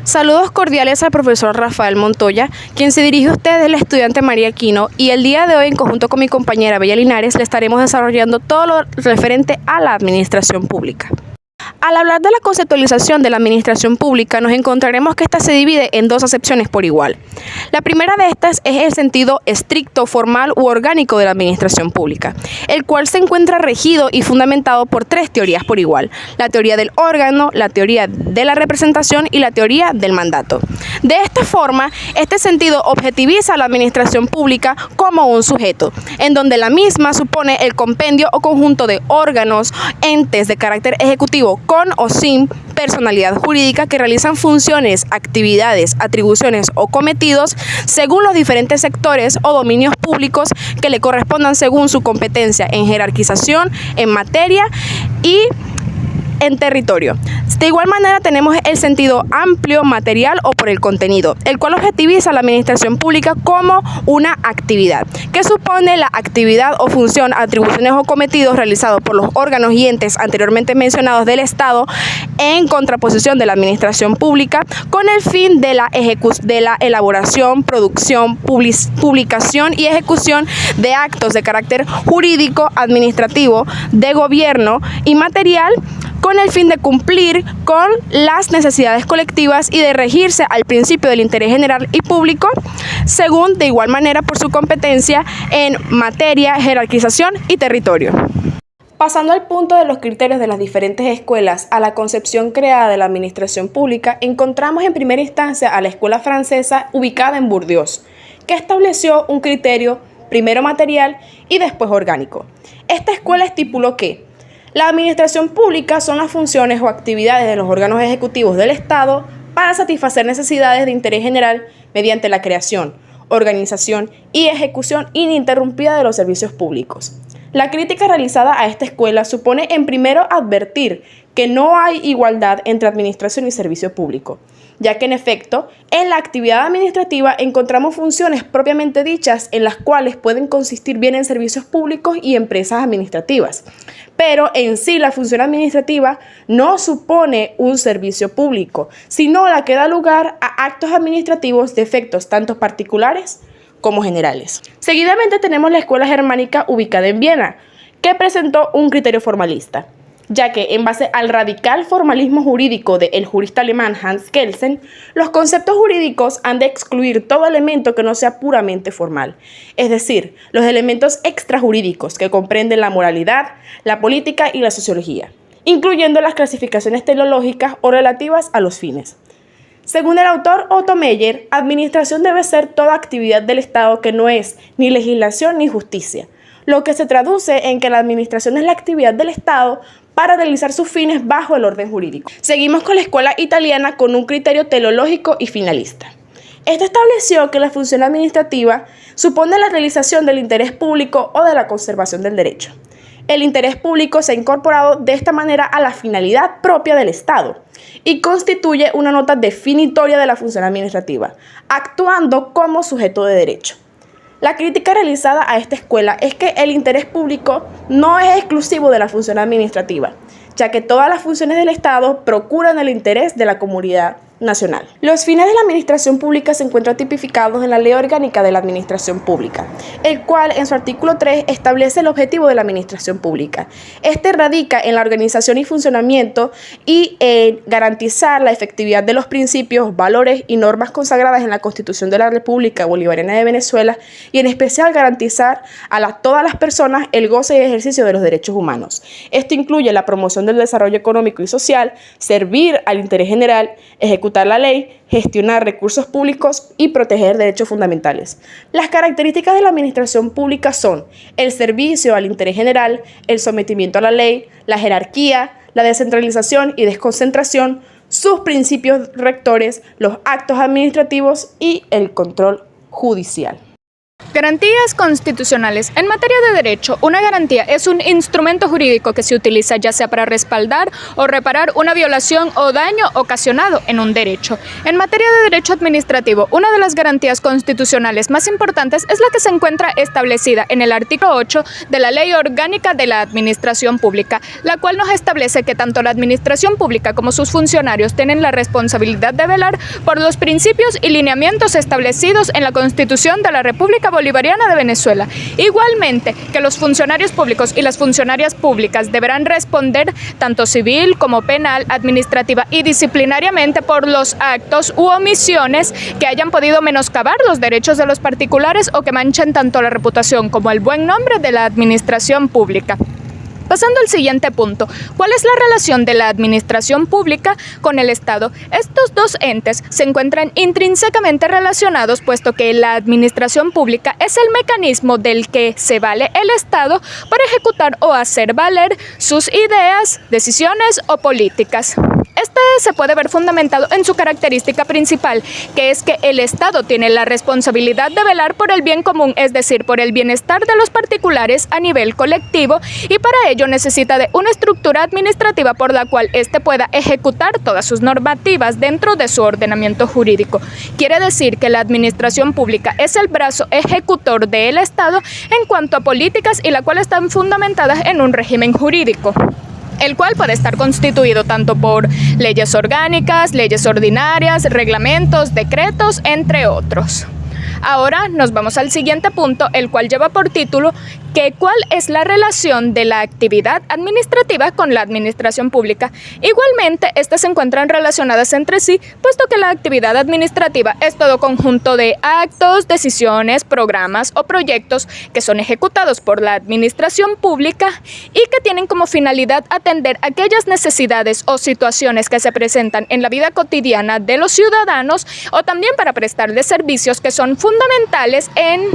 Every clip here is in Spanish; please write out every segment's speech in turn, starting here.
Saludos cordiales al profesor Rafael Montoya, quien se dirige a ustedes, el estudiante María Aquino, y el día de hoy, en conjunto con mi compañera Bella Linares, le estaremos desarrollando todo lo referente a la administración pública. Al hablar de la conceptualización de la administración pública, nos encontraremos que esta se divide en dos acepciones por igual. La primera de estas es el sentido estricto, formal u orgánico de la administración pública, el cual se encuentra regido y fundamentado por tres teorías por igual: la teoría del órgano, la teoría de la representación y la teoría del mandato. De esta forma, este sentido objetiviza a la administración pública como un sujeto, en donde la misma supone el compendio o conjunto de órganos, entes de carácter ejecutivo con o sin personalidad jurídica que realizan funciones, actividades, atribuciones o cometidos según los diferentes sectores o dominios públicos que le correspondan según su competencia en jerarquización, en materia y en territorio. De igual manera tenemos el sentido amplio, material o por el contenido, el cual objetiviza la administración pública como una actividad, que supone la actividad o función, atribuciones o cometidos realizados por los órganos y entes anteriormente mencionados del Estado en contraposición de la administración pública con el fin de la elaboración, producción, publicación y ejecución de actos de carácter jurídico, administrativo, de gobierno y material, con el fin de cumplir con las necesidades colectivas y de regirse al principio del interés general y público, según de igual manera por su competencia en materia, jerarquización y territorio. Pasando al punto de los criterios de las diferentes escuelas a la concepción creada de la administración pública, encontramos en primera instancia a la escuela francesa ubicada en Burdeos, que estableció un criterio primero material y después orgánico. Esta escuela estipuló que la administración pública son las funciones o actividades de los órganos ejecutivos del Estado para satisfacer necesidades de interés general mediante la creación, organización y ejecución ininterrumpida de los servicios públicos. La crítica realizada a esta escuela supone en primero advertir que no hay igualdad entre administración y servicio público, ya que en efecto, en la actividad administrativa encontramos funciones propiamente dichas en las cuales pueden consistir bien en servicios públicos y empresas administrativas. Pero en sí la función administrativa no supone un servicio público, sino la que da lugar a actos administrativos de efectos tanto particulares como generales. Seguidamente tenemos la escuela germánica ubicada en Viena, que presentó un criterio formalista, ya que en base al radical formalismo jurídico del jurista alemán Hans Kelsen, los conceptos jurídicos han de excluir todo elemento que no sea puramente formal, es decir, los elementos extrajurídicos que comprenden la moralidad, la política y la sociología, incluyendo las clasificaciones teleológicas o relativas a los fines. Según el autor Otto Meyer, administración debe ser toda actividad del Estado que no es ni legislación ni justicia, lo que se traduce en que la administración es la actividad del Estado para realizar sus fines bajo el orden jurídico. Seguimos con la escuela italiana con un criterio teleológico y finalista. Esta estableció que la función administrativa supone la realización del interés público o de la conservación del derecho. El interés público se ha incorporado de esta manera a la finalidad propia del Estado y constituye una nota definitoria de la función administrativa, actuando como sujeto de derecho. La crítica realizada a esta escuela es que el interés público no es exclusivo de la función administrativa, ya que todas las funciones del Estado procuran el interés de la comunidad nacional. Los fines de la administración pública se encuentran tipificados en la Ley Orgánica de la Administración Pública, el cual en su artículo 3 establece el objetivo de la administración pública. Este radica en la organización y funcionamiento y en garantizar la efectividad de los principios, valores y normas consagradas en la Constitución de la República Bolivariana de Venezuela y en especial garantizar a todas las personas el goce y ejercicio de los derechos humanos. Esto incluye la promoción del desarrollo económico y social, servir al interés general, ejecutar la ley, gestionar recursos públicos y proteger derechos fundamentales. Las características de la administración pública son el servicio al interés general, el sometimiento a la ley, la jerarquía, la descentralización y desconcentración, sus principios rectores, los actos administrativos y el control judicial. Garantías constitucionales. En materia de derecho, una garantía es un instrumento jurídico que se utiliza ya sea para respaldar o reparar una violación o daño ocasionado en un derecho. En materia de derecho administrativo, una de las garantías constitucionales más importantes es la que se encuentra establecida en el artículo 8 de la Ley Orgánica de la Administración Pública, la cual nos establece que tanto la administración pública como sus funcionarios tienen la responsabilidad de velar por los principios y lineamientos establecidos en la Constitución de la República Bolivariana de Venezuela. Igualmente, que los funcionarios públicos y las funcionarias públicas deberán responder tanto civil como penal, administrativa y disciplinariamente por los actos u omisiones que hayan podido menoscabar los derechos de los particulares o que manchen tanto la reputación como el buen nombre de la administración pública. Pasando al siguiente punto, ¿cuál es la relación de la administración pública con el Estado? Estos dos entes se encuentran intrínsecamente relacionados, puesto que la administración pública es el mecanismo del que se vale el Estado para ejecutar o hacer valer sus ideas, decisiones o políticas. Este se puede ver fundamentado en su característica principal, que es que el Estado tiene la responsabilidad de velar por el bien común, es decir, por el bienestar de los particulares a nivel colectivo, y para ello necesita de una estructura administrativa por la cual éste pueda ejecutar todas sus normativas dentro de su ordenamiento jurídico. Quiere decir que la administración pública es el brazo ejecutor del Estado en cuanto a políticas y la cual están fundamentadas en un régimen jurídico, el cual puede estar constituido tanto por leyes orgánicas, leyes ordinarias, reglamentos, decretos, entre otros. Ahora nos vamos al siguiente punto, el cual lleva por título ¿cuál es la relación de la actividad administrativa con la administración pública? Igualmente, estas se encuentran relacionadas entre sí, puesto que la actividad administrativa es todo conjunto de actos, decisiones, programas o proyectos que son ejecutados por la administración pública y que tienen como finalidad atender aquellas necesidades o situaciones que se presentan en la vida cotidiana de los ciudadanos, o también para prestarles servicios que son fundamentales en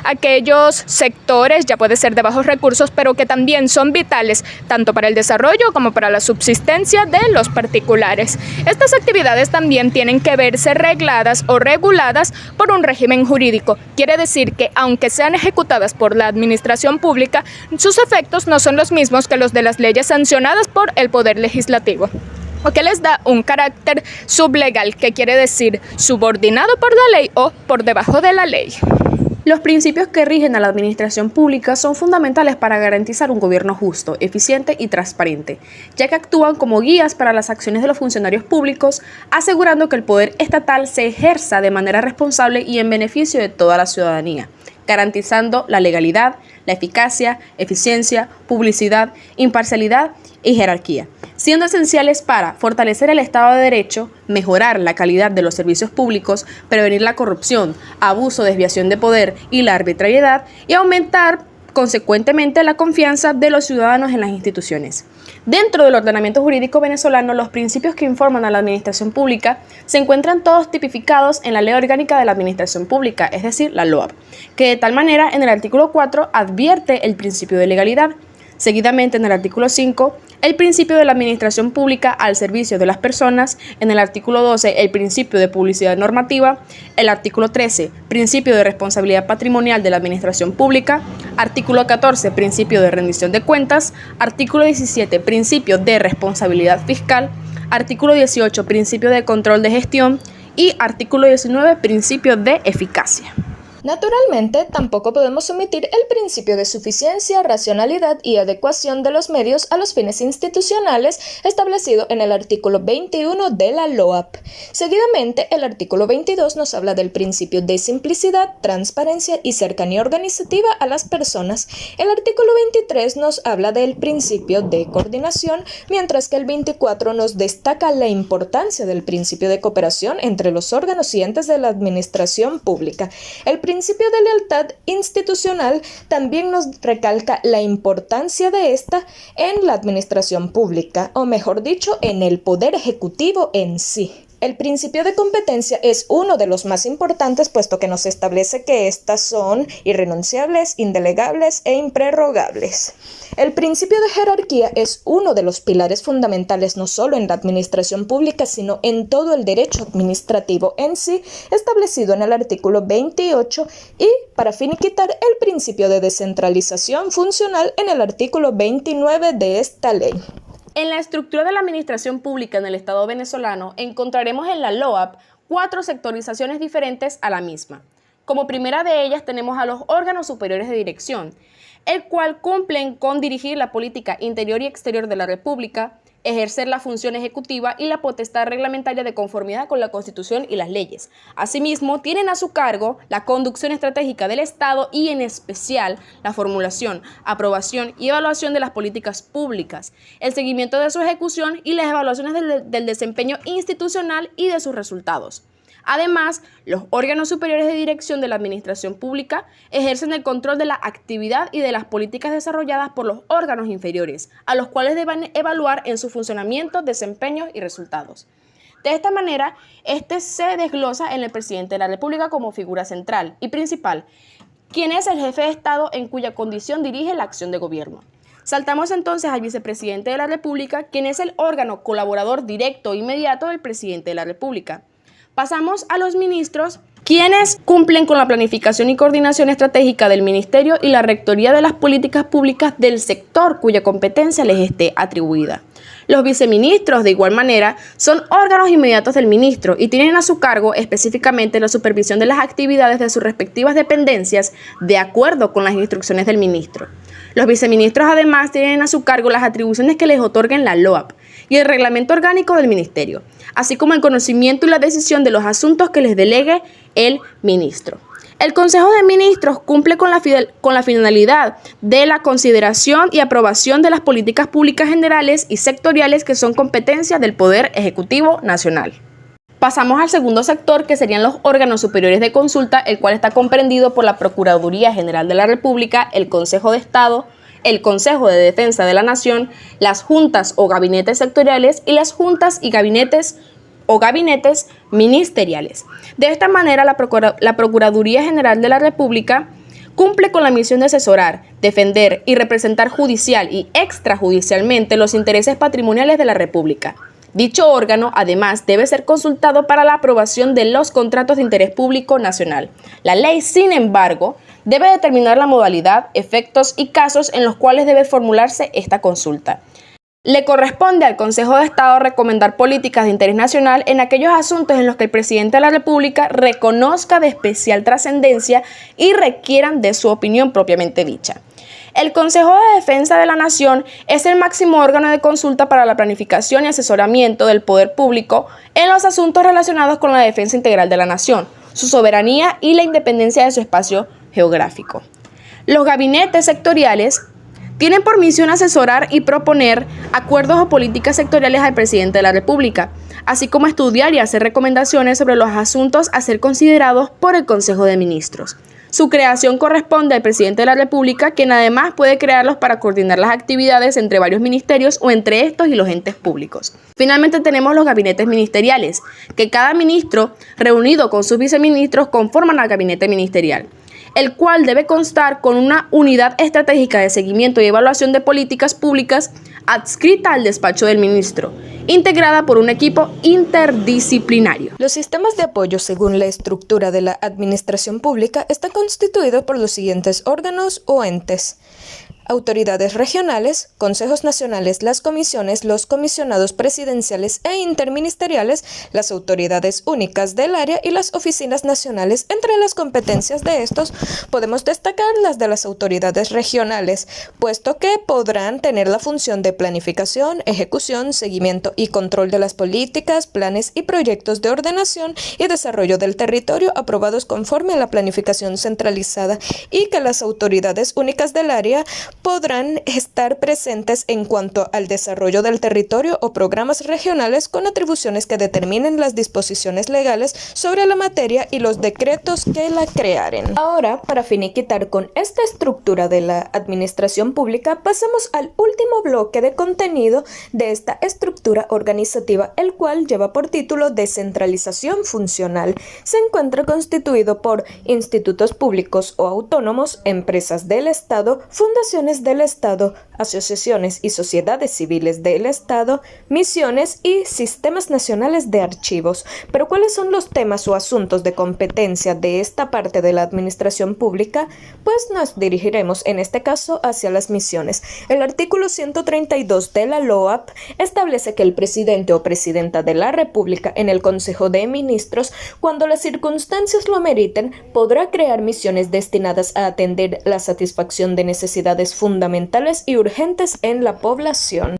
aquellos sectores, ya puede ser de bajos recursos, pero que también son vitales tanto para el desarrollo como para la subsistencia de los particulares. Estas actividades también tienen que verse regladas o reguladas por un régimen jurídico. Quiere decir que, aunque sean ejecutadas por la administración pública, sus efectos no son los mismos que los de las leyes sancionadas por el Poder Legislativo, o que les da un carácter sublegal, que quiere decir subordinado por la ley o por debajo de la ley. Los principios que rigen a la administración pública son fundamentales para garantizar un gobierno justo, eficiente y transparente, ya que actúan como guías para las acciones de los funcionarios públicos, asegurando que el poder estatal se ejerza de manera responsable y en beneficio de toda la ciudadanía, garantizando la legalidad, la eficacia, eficiencia, publicidad, imparcialidad y jerarquía, siendo esenciales para fortalecer el Estado de Derecho, mejorar la calidad de los servicios públicos, prevenir la corrupción, abuso, desviación de poder y la arbitrariedad, y aumentar consecuentemente la confianza de los ciudadanos en las instituciones. Dentro del ordenamiento jurídico venezolano, los principios que informan a la administración pública se encuentran todos tipificados en la Ley Orgánica de la Administración Pública, es decir, la LOAP, que de tal manera en el artículo 4 advierte el principio de legalidad. Seguidamente, en el artículo 5, el principio de la administración pública al servicio de las personas. En el artículo 12, el principio de publicidad normativa. El artículo 13, principio de responsabilidad patrimonial de la administración pública. Artículo 14, principio de rendición de cuentas. Artículo 17, principio de responsabilidad fiscal. Artículo 18, principio de control de gestión. Y artículo 19, principio de eficacia. Naturalmente, tampoco podemos omitir el principio de suficiencia, racionalidad y adecuación de los medios a los fines institucionales establecido en el artículo 21 de la LOAP. Seguidamente, el artículo 22 nos habla del principio de simplicidad, transparencia y cercanía organizativa a las personas. El artículo 23 nos habla del principio de coordinación, mientras que el 24 nos destaca la importancia del principio de cooperación entre los órganos y entes de la administración pública. El principio de lealtad institucional también nos recalca la importancia de esta en la administración pública, o mejor dicho, en el poder ejecutivo en sí. El principio de competencia es uno de los más importantes, puesto que nos establece que éstas son irrenunciables, indelegables e improrrogables. El principio de jerarquía es uno de los pilares fundamentales no solo en la administración pública, sino en todo el derecho administrativo en sí, establecido en el artículo 28 y, para finiquitar, el principio de descentralización funcional en el artículo 29 de esta ley. En la estructura de la administración pública en el Estado venezolano encontraremos en la LOAP 4 sectorizaciones diferentes a la misma. Como primera de ellas tenemos a los órganos superiores de dirección, el cual cumplen con dirigir la política interior y exterior de la República, ejercer la función ejecutiva y la potestad reglamentaria de conformidad con la Constitución y las leyes. Asimismo, tienen a su cargo la conducción estratégica del Estado y, en especial, la formulación, aprobación y evaluación de las políticas públicas, el seguimiento de su ejecución y las evaluaciones del desempeño institucional y de sus resultados. Además, los órganos superiores de dirección de la administración pública ejercen el control de la actividad y de las políticas desarrolladas por los órganos inferiores, a los cuales deben evaluar en su funcionamiento, desempeño y resultados. De esta manera, se desglosa en el presidente de la República como figura central y principal, quien es el jefe de Estado en cuya condición dirige la acción de gobierno. Saltamos entonces al vicepresidente de la República, quien es el órgano colaborador directo e inmediato del presidente de la República. Pasamos a los ministros, quienes cumplen con la planificación y coordinación estratégica del ministerio y la rectoría de las políticas públicas del sector cuya competencia les esté atribuida. Los viceministros, de igual manera, son órganos inmediatos del ministro y tienen a su cargo específicamente la supervisión de las actividades de sus respectivas dependencias de acuerdo con las instrucciones del ministro. Los viceministros además tienen a su cargo las atribuciones que les otorguen la LOAP y el reglamento orgánico del ministerio, así como el conocimiento y la decisión de los asuntos que les delegue el ministro. El Consejo de Ministros cumple con la finalidad de la consideración y aprobación de las políticas públicas generales y sectoriales que son competencia del Poder Ejecutivo Nacional. Pasamos al segundo sector, que serían los órganos superiores de consulta, el cual está comprendido por la Procuraduría General de la República, el Consejo de Estado, el Consejo de Defensa de la Nación, las juntas o gabinetes sectoriales y las juntas y gabinetes ministeriales. De esta manera, la Procuraduría General de la República cumple con la misión de asesorar, defender y representar judicial y extrajudicialmente los intereses patrimoniales de la República. Dicho órgano, además, debe ser consultado para la aprobación de los contratos de interés público nacional. La ley, sin embargo, debe determinar la modalidad, efectos y casos en los cuales debe formularse esta consulta. Le corresponde al Consejo de Estado recomendar políticas de interés nacional en aquellos asuntos en los que el presidente de la República reconozca de especial trascendencia y requieran de su opinión propiamente dicha. El Consejo de Defensa de la Nación es el máximo órgano de consulta para la planificación y asesoramiento del poder público en los asuntos relacionados con la defensa integral de la nación, su soberanía y la independencia de su espacio geográfico. Los gabinetes sectoriales tienen por misión asesorar y proponer acuerdos o políticas sectoriales al presidente de la República, así como estudiar y hacer recomendaciones sobre los asuntos a ser considerados por el Consejo de Ministros. Su creación corresponde al presidente de la República, quien además puede crearlos para coordinar las actividades entre varios ministerios o entre estos y los entes públicos. Finalmente tenemos los gabinetes ministeriales, que cada ministro, reunido con sus viceministros, conforman al gabinete ministerial, el cual debe constar con una unidad estratégica de seguimiento y evaluación de políticas públicas adscrita al despacho del ministro, integrada por un equipo interdisciplinario. Los sistemas de apoyo según la estructura de la administración pública están constituidos por los siguientes órganos o entes: autoridades regionales, consejos nacionales, las comisiones, los comisionados presidenciales e interministeriales, las autoridades únicas del área y las oficinas nacionales. Entre las competencias de estos podemos destacar las de las autoridades regionales, puesto que podrán tener la función de planificación, ejecución, seguimiento y control de las políticas, planes y proyectos de ordenación y desarrollo del territorio aprobados conforme a la planificación centralizada, y que las autoridades únicas del área podrán estar presentes en cuanto al desarrollo del territorio o programas regionales con atribuciones que determinen las disposiciones legales sobre la materia y los decretos que la crearen. Ahora, para finiquitar con esta estructura de la administración pública, pasamos al último bloque de contenido de esta estructura organizativa, el cual lleva por título Descentralización funcional. Se encuentra constituido por institutos públicos o autónomos, empresas del Estado, fundaciones del Estado, asociaciones y sociedades civiles del Estado, misiones y sistemas nacionales de archivos. Pero ¿cuáles son los temas o asuntos de competencia de esta parte de la administración pública? Pues nos dirigiremos en este caso hacia las misiones. El artículo 132 de la LOAP establece que el presidente o presidenta de la República en el Consejo de Ministros, cuando las circunstancias lo ameriten, podrá crear misiones destinadas a atender la satisfacción de necesidades fundamentales y urgentes en la población.